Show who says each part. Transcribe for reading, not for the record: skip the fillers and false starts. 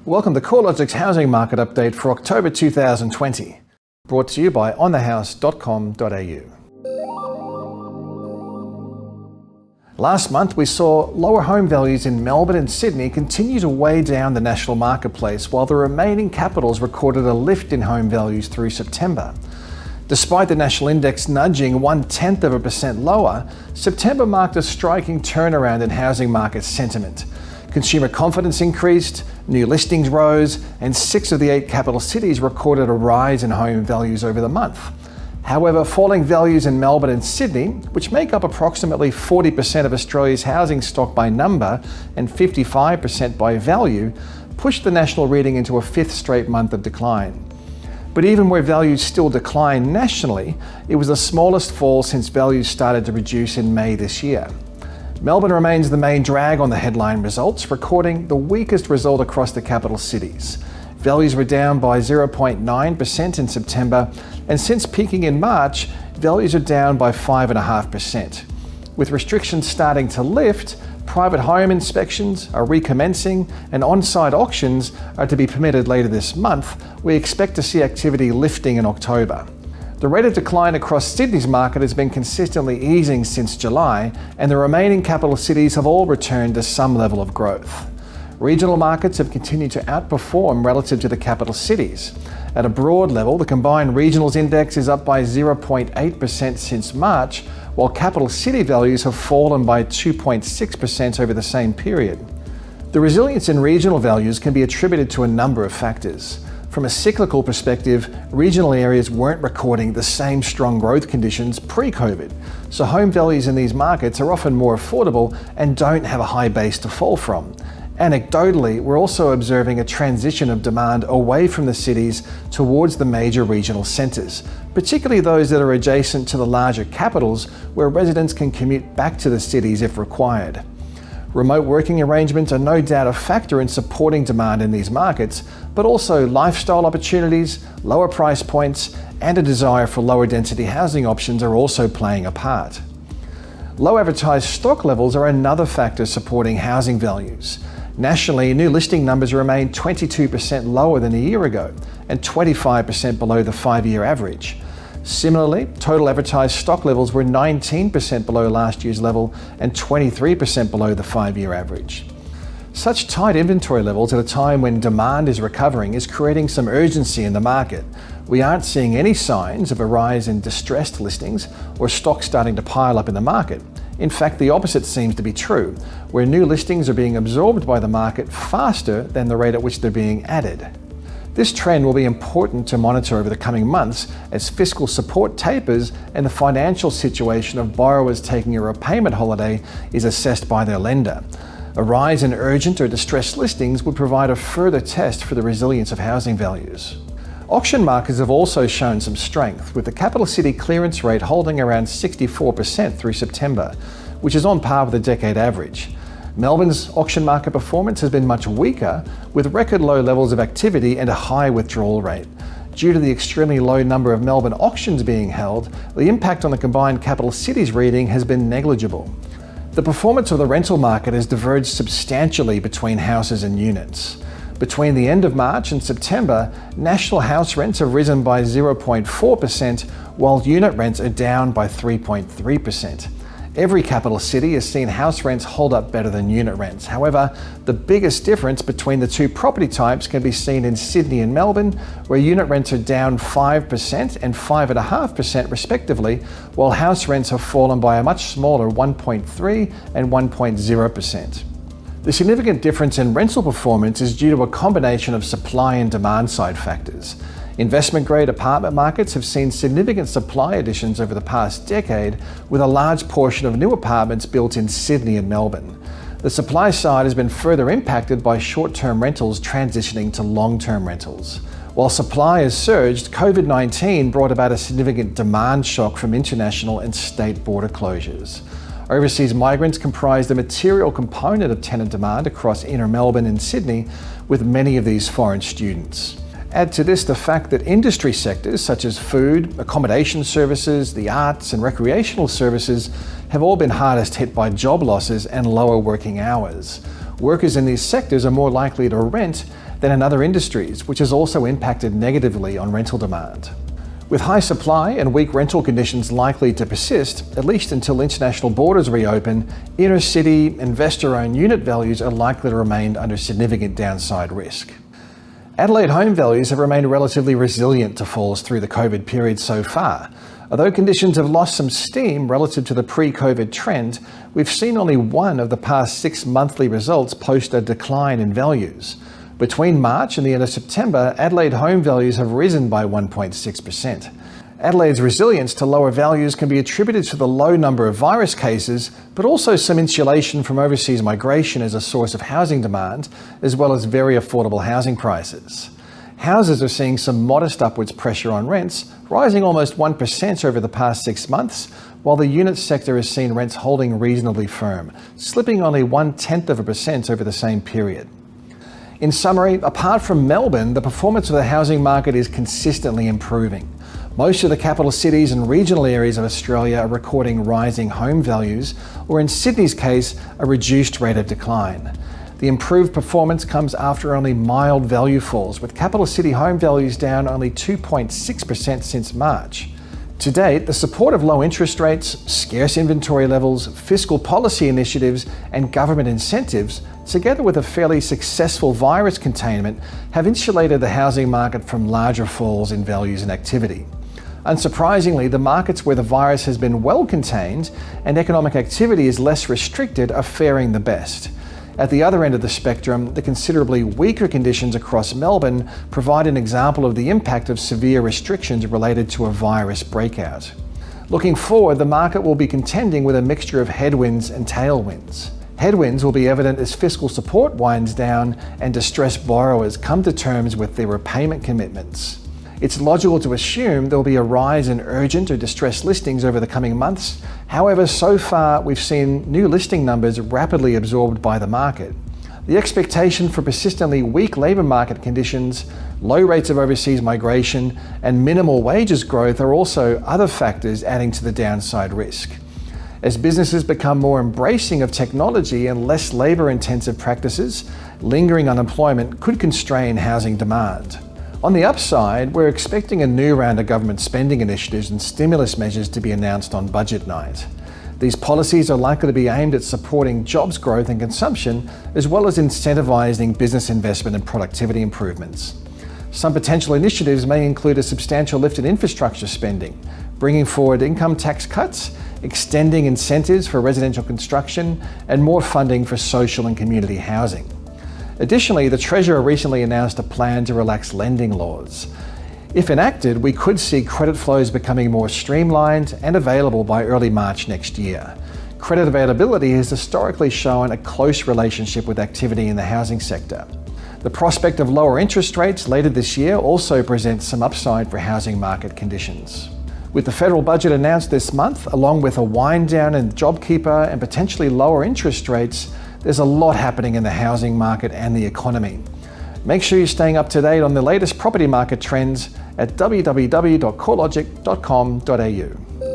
Speaker 1: Welcome to CoreLogic's housing market update for October 2020, brought to you by onthehouse.com.au. Last month, we saw lower home values in Melbourne and Sydney continue to weigh down the national marketplace, while the remaining capitals recorded a lift in home values through September. Despite the national index nudging 0.1% lower, September marked a striking turnaround in housing market sentiment. Consumer confidence increased, new listings rose, and 6 of the 8 capital cities recorded a rise in home values over the month. However, falling values in Melbourne and Sydney, which make up approximately 40% of Australia's housing stock by number and 55% by value, pushed the national reading into a 5th straight month of decline. But even where values still decline nationally, it was the smallest fall since values started to reduce in May this year. Melbourne remains the main drag on the headline results, recording the weakest result across the capital cities. Values were down by 0.9% in September, and since peaking in March, values are down by 5.5%. With restrictions starting to lift, private home inspections are recommencing and on-site auctions are to be permitted later this month. We expect to see activity lifting in October. The rate of decline across Sydney's market has been consistently easing since July, and the remaining capital cities have all returned to some level of growth. Regional markets have continued to outperform relative to the capital cities. At a broad level, the combined regionals index is up by 0.8% since March, while capital city values have fallen by 2.6% over the same period. The resilience in regional values can be attributed to a number of factors. From a cyclical perspective, regional areas weren't recording the same strong growth conditions pre-COVID, so home values in these markets are often more affordable and don't have a high base to fall from. Anecdotally, we're also observing a transition of demand away from the cities towards the major regional centres, particularly those that are adjacent to the larger capitals where residents can commute back to the cities if required. Remote working arrangements are no doubt a factor in supporting demand in these markets, but also lifestyle opportunities, lower price points, and a desire for lower density housing options are also playing a part. Low advertised stock levels are another factor supporting housing values. Nationally, new listing numbers remain 22% lower than a year ago and 25% below the 5-year average. Similarly, total advertised stock levels were 19% below last year's level and 23% below the 5-year average. Such tight inventory levels at a time when demand is recovering is creating some urgency in the market. We aren't seeing any signs of a rise in distressed listings or stock starting to pile up in the market. In fact, the opposite seems to be true, where new listings are being absorbed by the market faster than the rate at which they're being added. This trend will be important to monitor over the coming months as fiscal support tapers and the financial situation of borrowers taking a repayment holiday is assessed by their lender. A rise in urgent or distressed listings would provide a further test for the resilience of housing values. Auction markets have also shown some strength, with the capital city clearance rate holding around 64% through September, which is on par with the decade average. Melbourne's auction market performance has been much weaker, with record low levels of activity and a high withdrawal rate. Due to the extremely low number of Melbourne auctions being held, the impact on the combined capital cities reading has been negligible. The performance of the rental market has diverged substantially between houses and units. Between the end of March and September, national house rents have risen by 0.4%, while unit rents are down by 3.3%. Every capital city has seen house rents hold up better than unit rents. However, the biggest difference between the two property types can be seen in Sydney and Melbourne, where unit rents are down 5% and 5.5% respectively, while house rents have fallen by a much smaller 1.3% and 1.0%. The significant difference in rental performance is due to a combination of supply and demand side factors. Investment-grade apartment markets have seen significant supply additions over the past decade, with a large portion of new apartments built in Sydney and Melbourne. The supply side has been further impacted by short-term rentals transitioning to long-term rentals. While supply has surged, COVID-19 brought about a significant demand shock from international and state border closures. Overseas migrants comprise the material component of tenant demand across inner Melbourne and Sydney, with many of these foreign students. Add to this the fact that industry sectors such as food, accommodation services, the arts and recreational services have all been hardest hit by job losses and lower working hours. Workers in these sectors are more likely to rent than in other industries, which has also impacted negatively on rental demand. With high supply and weak rental conditions likely to persist, at least until international borders reopen, inner city investor-owned unit values are likely to remain under significant downside risk. Adelaide home values have remained relatively resilient to falls through the COVID period so far. Although conditions have lost some steam relative to the pre-COVID trend, we've seen only one of the past 6 monthly results post a decline in values. Between March and the end of September, Adelaide home values have risen by 1.6%. Adelaide's resilience to lower values can be attributed to the low number of virus cases, but also some insulation from overseas migration as a source of housing demand, as well as very affordable housing prices. Houses are seeing some modest upwards pressure on rents, rising almost 1% over the past 6 months, while the unit sector has seen rents holding reasonably firm, slipping only 0.1% over the same period. In summary, apart from Melbourne, the performance of the housing market is consistently improving. Most of the capital cities and regional areas of Australia are recording rising home values, or in Sydney's case, a reduced rate of decline. The improved performance comes after only mild value falls, with capital city home values down only 2.6% since March. To date, the support of low interest rates, scarce inventory levels, fiscal policy initiatives, and government incentives, together with a fairly successful virus containment, have insulated the housing market from larger falls in values and activity. Unsurprisingly, the markets where the virus has been well contained and economic activity is less restricted are faring the best. At the other end of the spectrum, the considerably weaker conditions across Melbourne provide an example of the impact of severe restrictions related to a virus breakout. Looking forward, the market will be contending with a mixture of headwinds and tailwinds. Headwinds will be evident as fiscal support winds down and distressed borrowers come to terms with their repayment commitments. It's logical to assume there will be a rise in urgent or distressed listings over the coming months. However, so far we've seen new listing numbers rapidly absorbed by the market. The expectation for persistently weak labour market conditions, low rates of overseas migration, and minimal wages growth are also other factors adding to the downside risk. As businesses become more embracing of technology and less labour-intensive practices, lingering unemployment could constrain housing demand. On the upside, we're expecting a new round of government spending initiatives and stimulus measures to be announced on budget night. These policies are likely to be aimed at supporting jobs growth and consumption, as well as incentivising business investment and productivity improvements. Some potential initiatives may include a substantial lift in infrastructure spending, bringing forward income tax cuts, extending incentives for residential construction, and more funding for social and community housing. Additionally, the Treasurer recently announced a plan to relax lending laws. If enacted, we could see credit flows becoming more streamlined and available by early March next year. Credit availability has historically shown a close relationship with activity in the housing sector. The prospect of lower interest rates later this year also presents some upside for housing market conditions. With the federal budget announced this month, along with a wind down in JobKeeper and potentially lower interest rates, there's a lot happening in the housing market and the economy. Make sure you're staying up to date on the latest property market trends at www.corelogic.com.au.